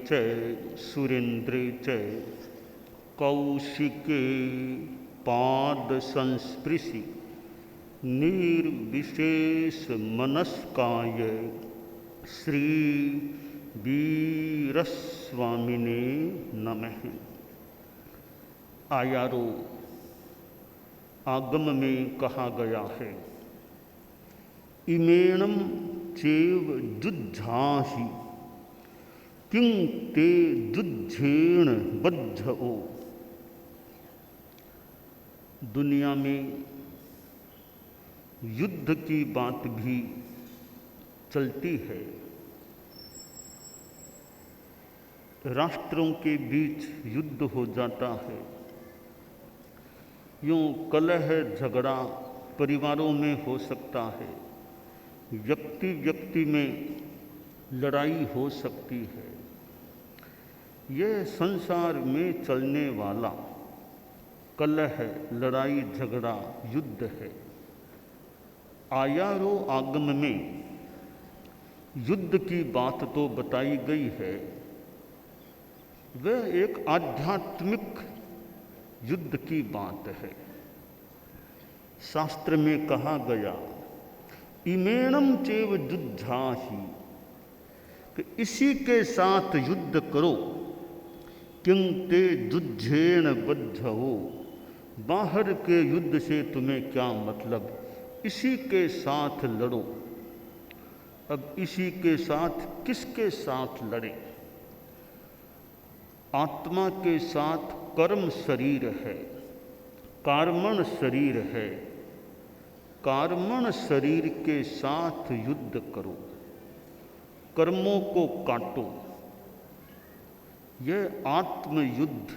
च सुरेन्द्रे च कौशिके पाद संस्पृशि निर्विशेष मनस्काय श्री वीरस्वामिने नमः। आयारो आगम में कहा गया है, इमेणम चेव जुज्झाहि किं ते जुज्झेण बद्धओ। दुनिया में युद्ध की बात भी चलती है। राष्ट्रों के बीच युद्ध हो जाता है। यूँ कलह झगड़ा परिवारों में हो सकता है, व्यक्ति व्यक्ति में लड़ाई हो सकती है। यह संसार में चलने वाला कलह, लड़ाई झगड़ा, युद्ध है। आयारो आगम में युद्ध की बात तो बताई गई है, वह एक आध्यात्मिक युद्ध की बात है। शास्त्र में कहा गया, इमेणम चेव जुज्झाहि, कि इसी के साथ युद्ध करो। किं ते जुज्झेण बद्धओ, बाहर के युद्ध से तुम्हें क्या मतलब, इसी के साथ लड़ो। अब इसी के साथ किसके साथ लड़े? आत्मा के साथ कर्म शरीर है, कार्मण शरीर है। कार्मण शरीर के साथ युद्ध करो, कर्मों को काटो। यह आत्म युद्ध,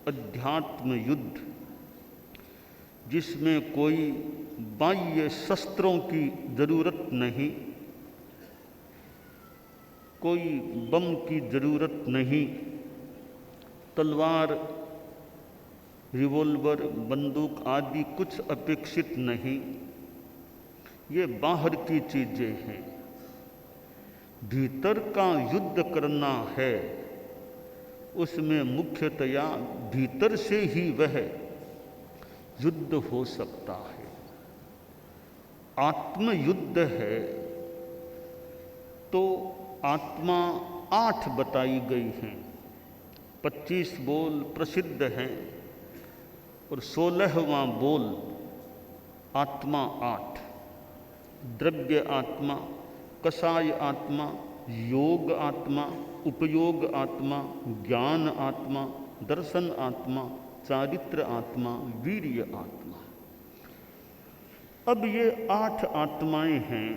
अध्यात्म युद्ध, जिसमें कोई बाह्य शस्त्रों की जरूरत नहीं, कोई बम की जरूरत नहीं, तलवार, रिवॉल्वर, बंदूक आदि कुछ अपेक्षित नहीं। ये बाहर की चीजें हैं। भीतर का युद्ध करना है, उसमें मुख्यतया भीतर से ही वह युद्ध हो सकता है। आत्मयुद्ध है तो आत्मा 8 बताई गई हैं। 25 बोल प्रसिद्ध हैं और 16वां बोल आत्मा 8। द्रव्य आत्मा, कषाय आत्मा, योग आत्मा, उपयोग आत्मा, ज्ञान आत्मा, दर्शन आत्मा, चारित्र आत्मा, वीर्य आत्मा। अब ये 8 आत्माएं हैं।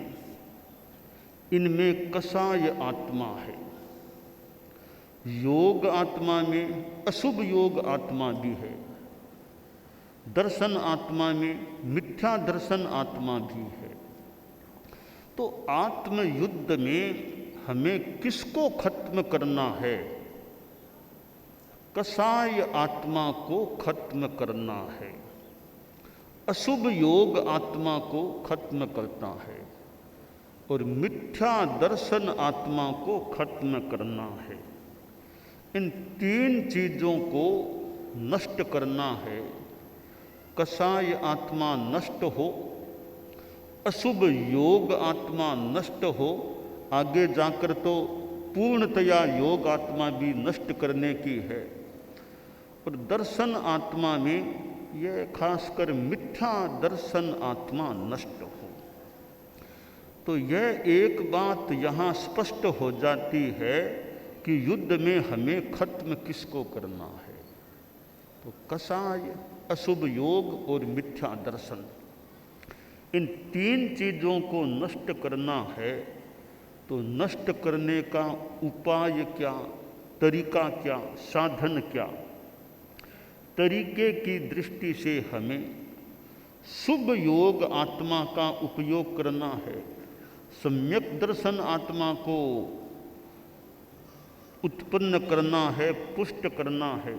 इनमें कषाय आत्मा है। योग आत्मा में अशुभ योग आत्मा भी है। दर्शन आत्मा में मिथ्या दर्शन आत्मा भी है। तो आत्मयुद्ध में हमें किसको खत्म करना है? कषाय आत्मा को खत्म करना है। अशुभ योग आत्मा को खत्म करता है और मिथ्या दर्शन आत्मा को खत्म करना है। इन 3 चीजों को नष्ट करना है। कषाय आत्मा नष्ट हो, अशुभ योग आत्मा नष्ट हो, आगे जाकर तो पूर्णतया योग आत्मा भी नष्ट करने की है। और दर्शन आत्मा में यह खासकर मिथ्या दर्शन आत्मा नष्ट हो। तो यह एक बात यहाँ स्पष्ट हो जाती है कि युद्ध में हमें खत्म किसको करना है। तो कषाय, अशुभ योग और मिथ्या दर्शन, इन 3 चीज़ों को नष्ट करना है। तो नष्ट करने का उपाय क्या, तरीका क्या, साधन क्या? तरीके की दृष्टि से हमें शुभ योग आत्मा का उपयोग करना है। सम्यक दर्शन आत्मा को उत्पन्न करना है, पुष्ट करना है।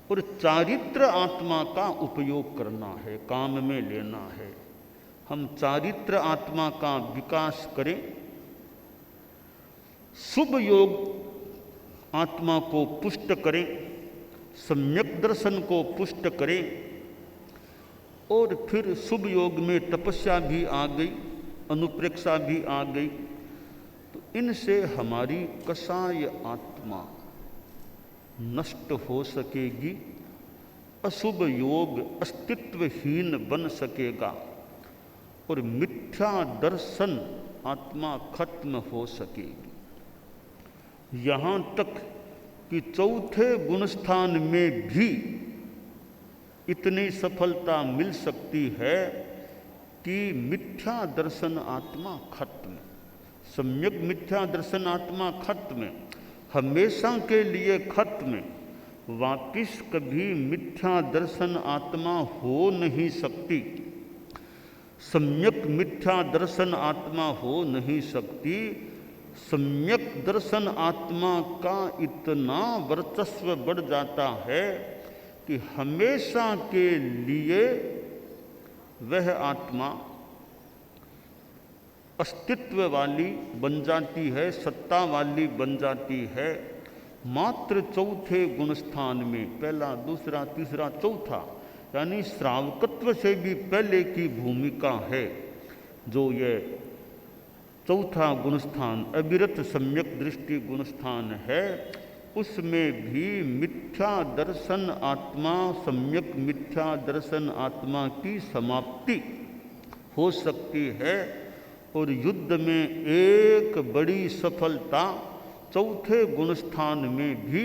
और चारित्र आत्मा का उपयोग करना है, काम में लेना है। हम चारित्र आत्मा का विकास करें, शुभ योग आत्मा को पुष्ट करें, सम्यक दर्शन को पुष्ट करें। और फिर शुभ योग में तपस्या भी आ गई, अनुप्रेक्षा भी आ गई। तो इनसे हमारी कसाय आत्मा नष्ट हो सकेगी, अशुभ योग अस्तित्वहीन बन सकेगा और मिथ्या दर्शन आत्मा खत्म हो सकेगी। यहाँ तक कि चौथे गुणस्थान में भी इतनी सफलता मिल सकती है कि मिथ्या दर्शन आत्मा खत्म, सम्यक मिथ्या दर्शन आत्मा खत्म, हमेशा के लिए खत्म। वापिस कभी मिथ्या दर्शन आत्मा हो नहीं सकती, सम्यक मिथ्या दर्शन आत्मा हो नहीं सकती। सम्यक दर्शन आत्मा का इतना वर्चस्व बढ़ जाता है कि हमेशा के लिए वह आत्मा अस्तित्व वाली बन जाती है, सत्ता वाली बन जाती है। मात्र चौथे गुणस्थान में, पहला, दूसरा, तीसरा, चौथा, यानी श्रावकत्व से भी पहले की भूमिका है जो ये चौथा गुणस्थान अविरत सम्यक दृष्टि गुणस्थान है, उसमें भी मिथ्या दर्शन आत्मा, सम्यक मिथ्या दर्शन आत्मा की समाप्ति हो सकती है और युद्ध में एक बड़ी सफलता चौथे गुणस्थान में भी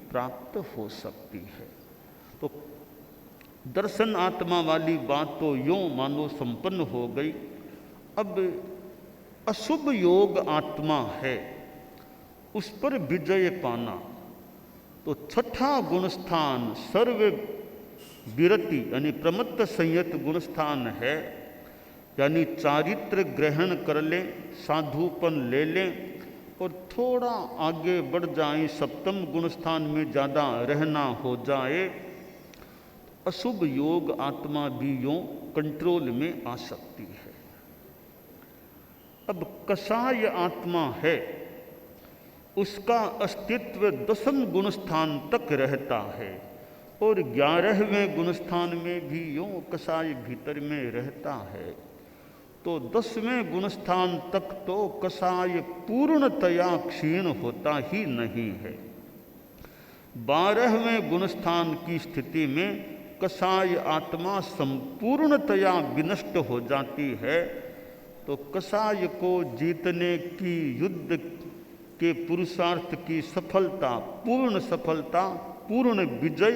प्राप्त हो सकती है। तो दर्शन आत्मा वाली बात तो यूँ मानो संपन्न हो गई। अब अशुभ योग आत्मा है, उस पर विजय पाना। तो छठा गुणस्थान सर्व विरति यानी प्रमत्त संयत गुणस्थान है, यानी चारित्र ग्रहण कर लें, साधुपन ले लें और थोड़ा आगे बढ़ जाएं, सप्तम गुणस्थान में ज़्यादा रहना हो जाए, अशुभ योग आत्मा भी यूँ कंट्रोल में आ सकती है। अब कसाय आत्मा है, उसका अस्तित्व दसम गुणस्थान तक रहता है और 11वें गुणस्थान में भी यूँ कसाय भीतर में रहता है। तो 10वें गुणस्थान तक तो कसाय पूर्णतया क्षीण होता ही नहीं है। 12वें गुणस्थान की स्थिति में कसाय आत्मा संपूर्णतया विनष्ट हो जाती है। तो कसाय को जीतने की, युद्ध के पुरुषार्थ की सफलता, पूर्ण विजय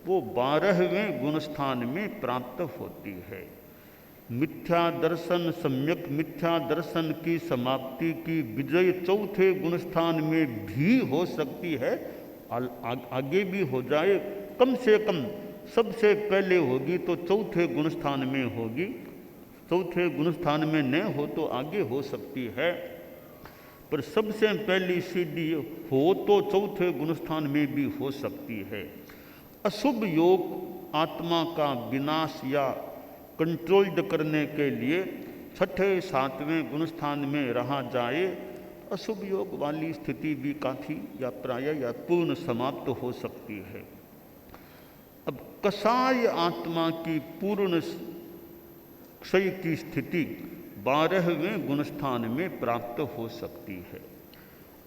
वो 12वें गुणस्थान में प्राप्त होती है। मिथ्या दर्शन, सम्यक मिथ्या दर्शन की समाप्ति की विजय चौथे गुणस्थान में भी हो सकती है, आगे भी हो जाए, कम से कम सबसे पहले होगी तो चौथे गुणस्थान में होगी, चौथे गुणस्थान में न हो तो आगे हो सकती है, पर सबसे पहली सीढ़ी हो तो चौथे गुणस्थान में भी हो सकती है। अशुभ योग आत्मा का विनाश या कंट्रोल्ड करने के लिए छठे 7वें गुणस्थान में रहा जाए, अशुभ योग वाली स्थिति भी काफ़ी या प्राय या पूर्ण समाप्त हो सकती है। अब कसाय आत्मा की पूर्ण क्षय की स्थिति 12वें गुणस्थान में प्राप्त हो सकती है।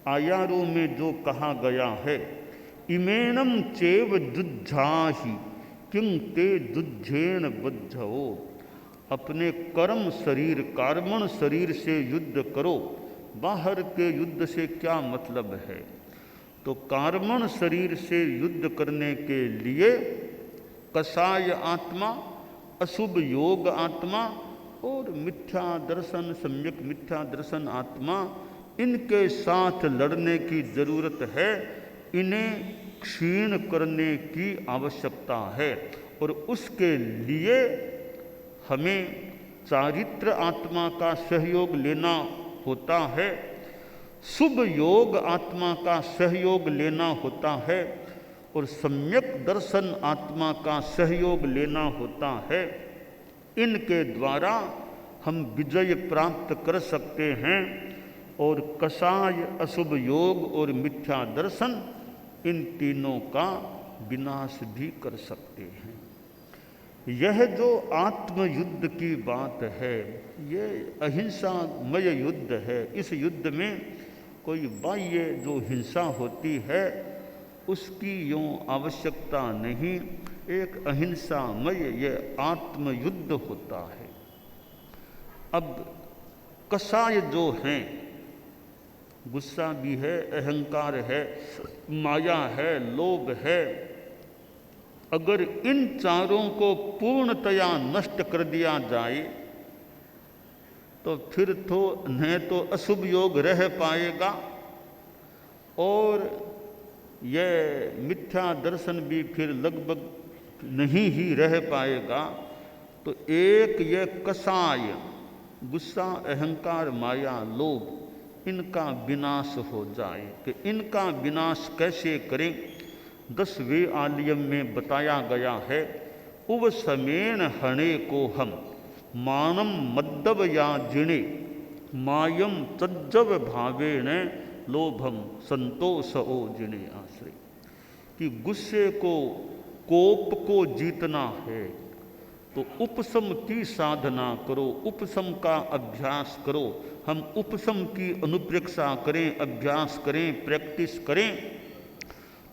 आयारों में जो कहा गया है, इमेनम चेव जुज्झाहि किं ते जुज्झेन बद्धो, अपने कर्म शरीर, कार्मण शरीर से युद्ध करो। बाहर के युद्ध से क्या मतलब है? तो कार्मण शरीर से युद्ध करने के लिए कसाय आत्मा, अशुभ योग आत्मा और मिथ्या दर्शन, सम्यक मिथ्या दर्शन आत्मा, इनके साथ लड़ने की जरूरत है। इन्हें क्षीण करने की आवश्यकता है और उसके लिए हमें चारित्र आत्मा का सहयोग लेना होता है, शुभ योग आत्मा का सहयोग लेना होता है और सम्यक दर्शन आत्मा का सहयोग लेना होता है। इनके द्वारा हम विजय प्राप्त कर सकते हैं और कषाय अशुभ योग और मिथ्या दर्शन इन तीनों का विनाश भी कर सकते हैं। यह जो आत्मयुद्ध की बात है, ये अहिंसामय युद्ध है। इस युद्ध में कोई बाह्य जो हिंसा होती है उसकी यूँ आवश्यकता नहीं, एक अहिंसामय ये आत्मयुद्ध होता है। अब कषाय जो हैं, गुस्सा भी है, अहंकार है, माया है, लोभ है, अगर इन चारों को पूर्णतया नष्ट कर दिया जाए तो फिर तो न तो अशुभ योग रह पाएगा और यह मिथ्या दर्शन भी फिर लगभग नहीं ही रह पाएगा। तो एक ये कषाय, गुस्सा, अहंकार, माया, लोभ, इनका विनाश हो जाए। कि इनका विनाश कैसे करें? 10वें आलियम में बताया गया है, उव समेन हणे को हम मानम मद्दव या जिणे मायम तज्जव भावेण लोभम संतोष ओ जिणे आश्रय। कि गुस्से को, कोप को जीतना है तो उपशम की साधना करो, उपशम का अभ्यास करो। हम उपशम की अनुप्रेक्षा करें, अभ्यास करें, प्रैक्टिस करें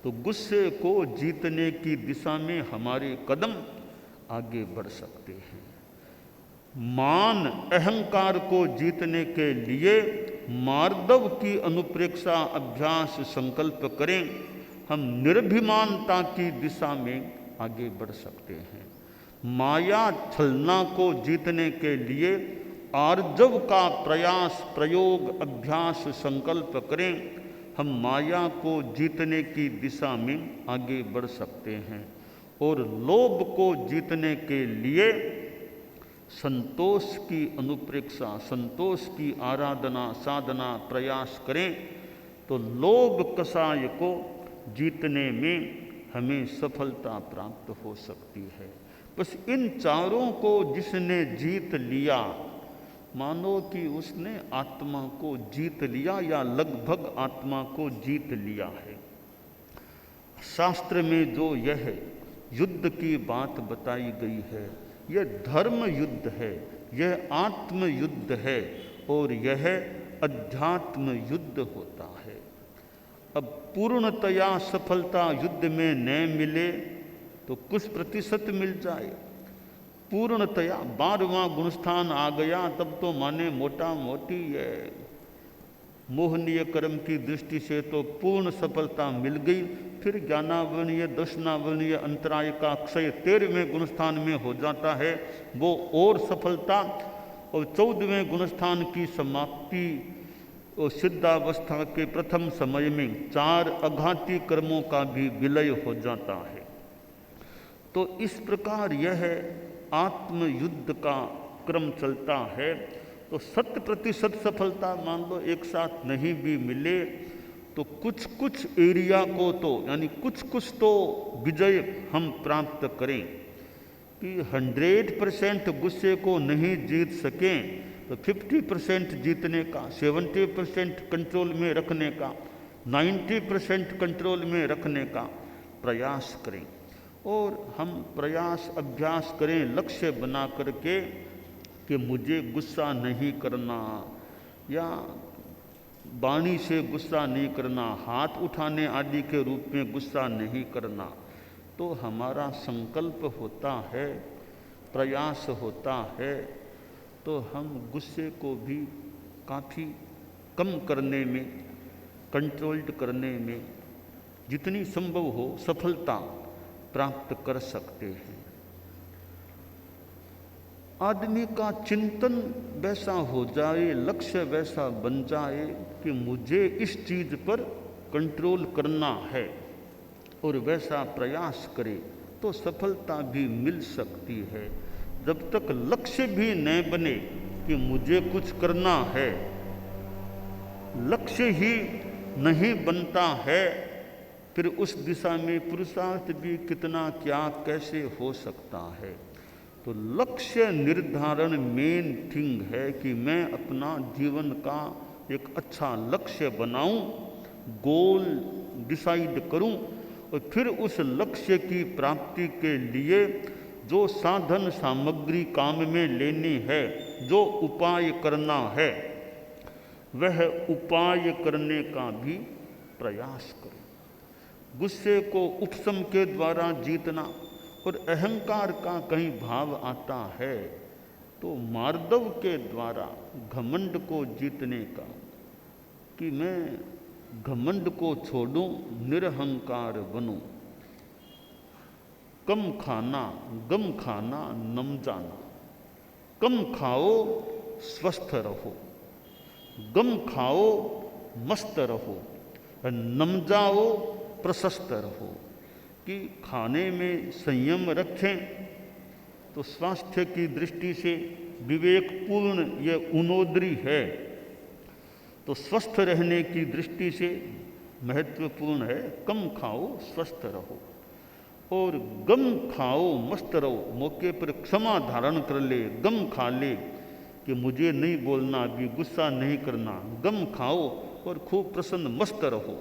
तो गुस्से को जीतने की दिशा में हमारे कदम आगे बढ़ सकते हैं। मान, अहंकार को जीतने के लिए मार्दव की अनुप्रेक्षा, अभ्यास, संकल्प करें, हम निर्भिमानता की दिशा में आगे बढ़ सकते हैं। माया, छलना को जीतने के लिए आर्जव का प्रयास, प्रयोग, अभ्यास, संकल्प करें, हम माया को जीतने की दिशा में आगे बढ़ सकते हैं। और लोभ को जीतने के लिए संतोष की अनुप्रेक्षा, संतोष की आराधना, साधना, प्रयास करें तो लोभ कषाय को जीतने में हमें सफलता प्राप्त हो सकती है। बस इन चारों को जिसने जीत लिया, मानो कि उसने आत्मा को जीत लिया या लगभग आत्मा को जीत लिया है। शास्त्र में जो यह युद्ध की बात बताई गई है, यह धर्म युद्ध है, यह आत्म युद्ध है और यह अध्यात्म युद्ध होता है। अब पूर्णतया सफलता युद्ध में न मिले तो कुछ प्रतिशत मिल जाए, पूर्णतया 12वां गुणस्थान आ गया तब तो माने मोटा मोटी है मोहनीय कर्म की दृष्टि से तो पूर्ण सफलता मिल गई। फिर ज्ञानावर्णीय, दर्शनावर्णीय अंतराय का क्षय 13वें गुणस्थान में हो जाता है, वो और सफलता। और 14वें गुणस्थान की समाप्ति और सिद्धावस्था के प्रथम समय में 4 अघाती कर्मों का भी विलय हो जाता है। तो इस प्रकार यह आत्मयुद्ध का क्रम चलता है। तो 100% सफलता मान लो एक साथ नहीं भी मिले तो कुछ कुछ एरिया को तो, यानी कुछ कुछ तो विजय हम प्राप्त करें। कि 100% गुस्से को नहीं जीत सकें तो 50% जीतने का, 70% कंट्रोल में रखने का, 90% कंट्रोल में रखने का प्रयास करें। और हम प्रयास, अभ्यास करें लक्ष्य बना करके कि मुझे गुस्सा नहीं करना, या वाणी से गुस्सा नहीं करना, हाथ उठाने आदि के रूप में गुस्सा नहीं करना। तो हमारा संकल्प होता है, प्रयास होता है, तो हम गुस्से को भी काफ़ी कम करने में, कंट्रोल्ड करने में जितनी संभव हो सफलता प्राप्त कर सकते हैं। आदमी का चिंतन वैसा हो जाए, लक्ष्य वैसा बन जाए कि मुझे इस चीज़ पर कंट्रोल करना है और वैसा प्रयास करे तो सफलता भी मिल सकती है। जब तक लक्ष्य भी न बने कि मुझे कुछ करना है, लक्ष्य ही नहीं बनता है, फिर उस दिशा में पुरुषार्थ भी कितना क्या कैसे हो सकता है। तो लक्ष्य निर्धारण मेन थिंग है कि मैं अपना जीवन का एक अच्छा लक्ष्य बनाऊं, गोल डिसाइड करूं और फिर उस लक्ष्य की प्राप्ति के लिए जो साधन सामग्री काम में लेनी है, जो उपाय करना है, वह उपाय करने का भी प्रयास करूं। गुस्से को उपशम के द्वारा जीतना और अहंकार का कहीं भाव आता है तो मार्दव के द्वारा घमंड को जीतने का, कि मैं घमंड को छोड़ूं, निरहंकार बनूं। कम खाना, गम खाना, नम जाना। कम खाओ, स्वस्थ रहो। गम खाओ, मस्त रहो। नम जाओ, प्रशस्त रहो। कि खाने में संयम रखें तो स्वास्थ्य की दृष्टि से विवेकपूर्ण यह उनोदरी है, तो स्वस्थ रहने की दृष्टि से महत्वपूर्ण है। कम खाओ, स्वस्थ रहो। और गम खाओ, मस्त रहो। मौके पर क्षमा धारण कर ले, गम खा ले कि मुझे नहीं बोलना, अभी गुस्सा नहीं करना। गम खाओ और खूब प्रसन्न मस्त रहो।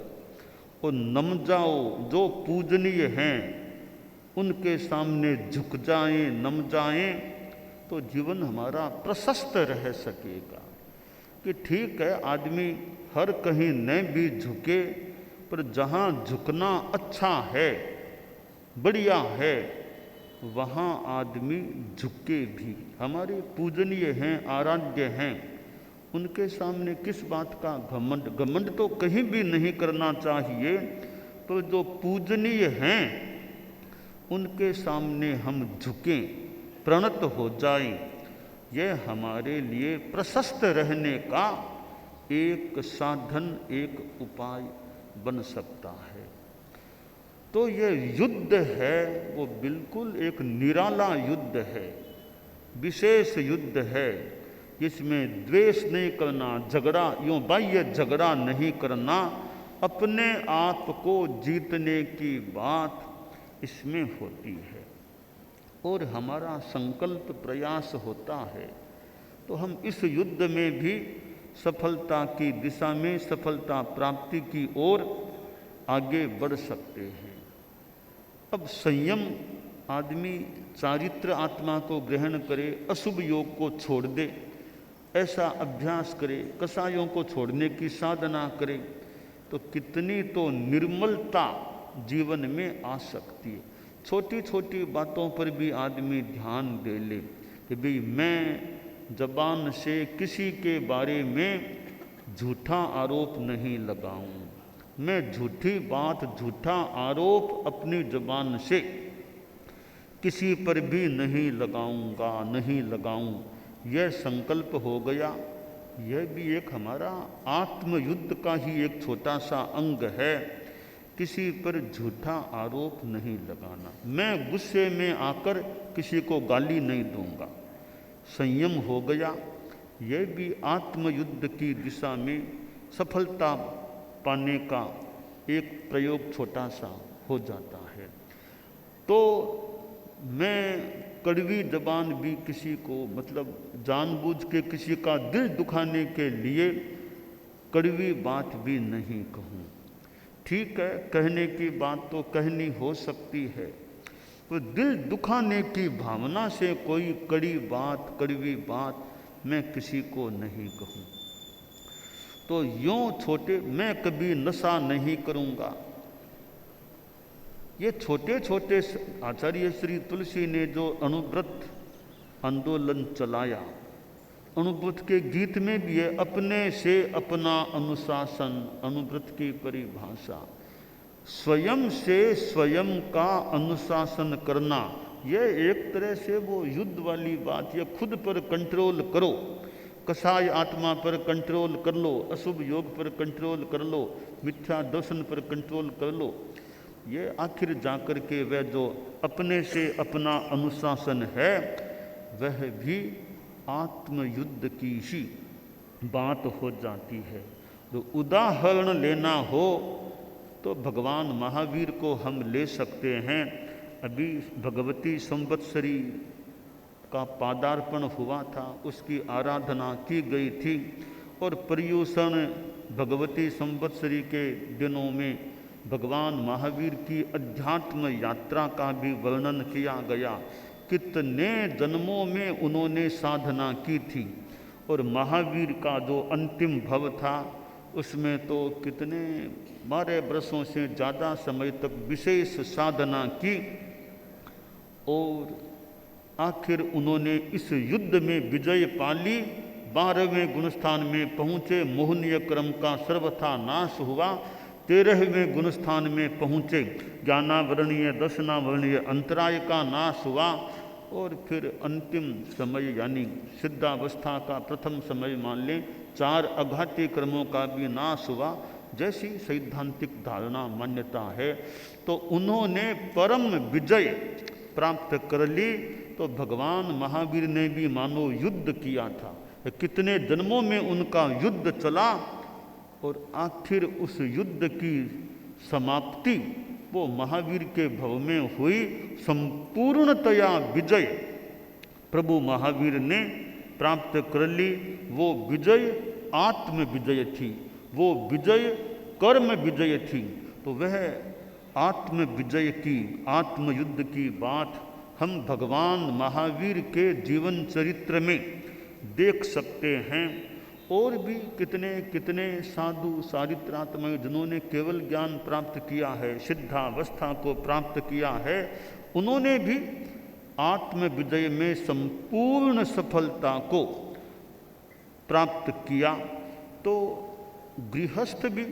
और नम जाओ, जो पूजनीय हैं उनके सामने झुक जाएं, नम जाएं, तो जीवन हमारा प्रशस्त रह सकेगा। कि ठीक है, आदमी हर कहीं न भी झुके, पर जहाँ झुकना अच्छा है, बढ़िया है, वहाँ आदमी झुके भी। हमारे पूजनीय हैं, आराध्य हैं, उनके सामने किस बात का घमंड। घमंड तो कहीं भी नहीं करना चाहिए, तो जो पूजनीय हैं उनके सामने हम झुकें, प्रणत हो जाएं, यह हमारे लिए प्रशस्त रहने का एक साधन, एक उपाय बन सकता है। तो यह युद्ध है वो बिल्कुल एक निराला युद्ध है, विशेष युद्ध है। इसमें द्वेष नहीं करना, झगड़ा, यूँ बाह्य झगड़ा नहीं करना, अपने आप को जीतने की बात इसमें होती है। और हमारा संकल्प प्रयास होता है तो हम इस युद्ध में भी सफलता की दिशा में, सफलता प्राप्ति की ओर आगे बढ़ सकते हैं। अब संयम, आदमी चारित्र आत्मा को ग्रहण करे, अशुभ योग को छोड़ दे, ऐसा अभ्यास करे, कसायों को छोड़ने की साधना करे, तो कितनी तो निर्मलता जीवन में आ सकती है। छोटी छोटी बातों पर भी आदमी ध्यान दे ले कि भाई मैं जबान से किसी के बारे में झूठा आरोप नहीं लगाऊं, मैं झूठी बात, झूठा आरोप अपनी जबान से किसी पर भी नहीं लगाऊंगा, नहीं लगाऊं। यह संकल्प हो गया। यह भी एक हमारा आत्मयुद्ध का ही एक छोटा सा अंग है, किसी पर झूठा आरोप नहीं लगाना। मैं गुस्से में आकर किसी को गाली नहीं दूंगा, संयम हो गया। यह भी आत्मयुद्ध की दिशा में सफलता पाने का एक प्रयोग छोटा सा हो जाता है। तो मैं कड़वी जबान भी किसी को, मतलब जानबूझ के किसी का दिल दुखाने के लिए कड़वी बात भी नहीं कहूँ। ठीक है, कहने की बात तो कहनी हो सकती है, तो दिल दुखाने की भावना से कोई कड़ी बात, कड़वी बात मैं किसी को नहीं कहूँ। तो यूँ छोटे, मैं कभी नशा नहीं करूँगा, ये छोटे छोटे आचार्य श्री तुलसी ने जो अणुव्रत आंदोलन चलाया, अणुव्रत के गीत में भी है, अपने से अपना अनुशासन, अणुव्रत की परिभाषा, स्वयं से स्वयं का अनुशासन करना। यह एक तरह से वो युद्ध वाली बात, ये खुद पर कंट्रोल करो, कसाय आत्मा पर कंट्रोल कर लो, अशुभ योग पर कंट्रोल कर लो, मिथ्या दर्शन पर कंट्रोल कर लो। ये आखिर जाकर के वह जो अपने से अपना अनुशासन है, वह भी आत्मयुद्ध की ही बात हो जाती है। तो उदाहरण लेना हो तो भगवान महावीर को हम ले सकते हैं। अभी भगवती संवत्सरी का पादार्पण हुआ था, उसकी आराधना की गई थी और पर्युषण भगवती संवत्सरी के दिनों में भगवान महावीर की अध्यात्म यात्रा का भी वर्णन किया गया। कितने जन्मों में उन्होंने साधना की थी, और महावीर का जो अंतिम भव था उसमें तो कितने 12 वर्षों से ज़्यादा समय तक विशेष साधना की, और आखिर उन्होंने इस युद्ध में विजय पाली। 12वें गुणस्थान में पहुँचे, मोहनीय क्रम का सर्वथा नाश हुआ। 13वें गुणस्थान में पहुँचे, ज्ञानावरणीय दर्शनावरणीय अंतराय का नाश हुआ, और फिर अंतिम समय यानी सिद्धावस्था का प्रथम समय मान लें, 4 अघाती क्रमों का भी नाश हुआ, जैसी सैद्धांतिक धारणा मान्यता है। तो उन्होंने परम विजय प्राप्त कर ली। तो भगवान महावीर ने भी मानो युद्ध किया था, कितने जन्मों में उनका युद्ध चला, और आखिर उस युद्ध की समाप्ति वो महावीर के भव में हुई। संपूर्णतया विजय प्रभु महावीर ने प्राप्त कर ली। वो विजय आत्म विजय थी, वो विजय कर्म विजय थी। तो वह आत्म विजय की, आत्मयुद्ध की बात हम भगवान महावीर के जीवन चरित्र में देख सकते हैं। और भी कितने कितने साधु चारित्रात्मा जिन्होंने केवल ज्ञान प्राप्त किया है, सिद्धावस्था को प्राप्त किया है, उन्होंने भी आत्म विजय में संपूर्ण सफलता को प्राप्त किया। तो गृहस्थ भी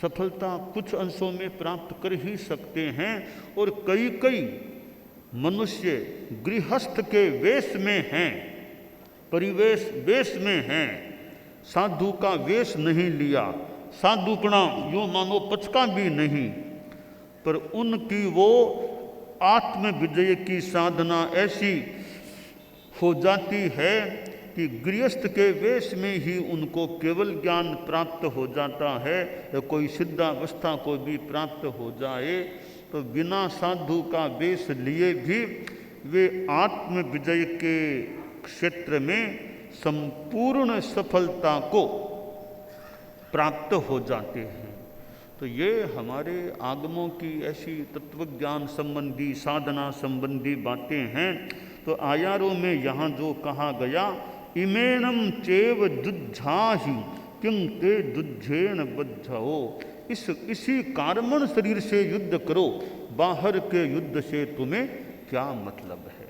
सफलता कुछ अंशों में प्राप्त कर ही सकते हैं, और कई कई मनुष्य गृहस्थ के वेश में हैं, परिवेश वेश में हैं, साधु का वेश नहीं लिया, साधुपना यूँ मानो पचका भी नहीं, पर उनकी वो आत्म विजय की साधना ऐसी हो जाती है कि गृहस्थ के वेश में ही उनको केवल ज्ञान प्राप्त हो जाता है, या कोई सिद्धावस्था को भी प्राप्त हो जाए तो बिना साधु का वेश लिए भी वे आत्म विजय के क्षेत्र में संपूर्ण सफलता को प्राप्त हो जाते हैं। तो ये हमारे आगमों की ऐसी तत्वज्ञान संबंधी, साधना संबंधी बातें हैं। तो आयारों में यहाँ जो कहा गया, इमेनम चेव जुज्झाहि किं ते जुज्झेन बद्धो, इसी कारमण शरीर से युद्ध करो, बाहर के युद्ध से तुम्हें क्या मतलब है।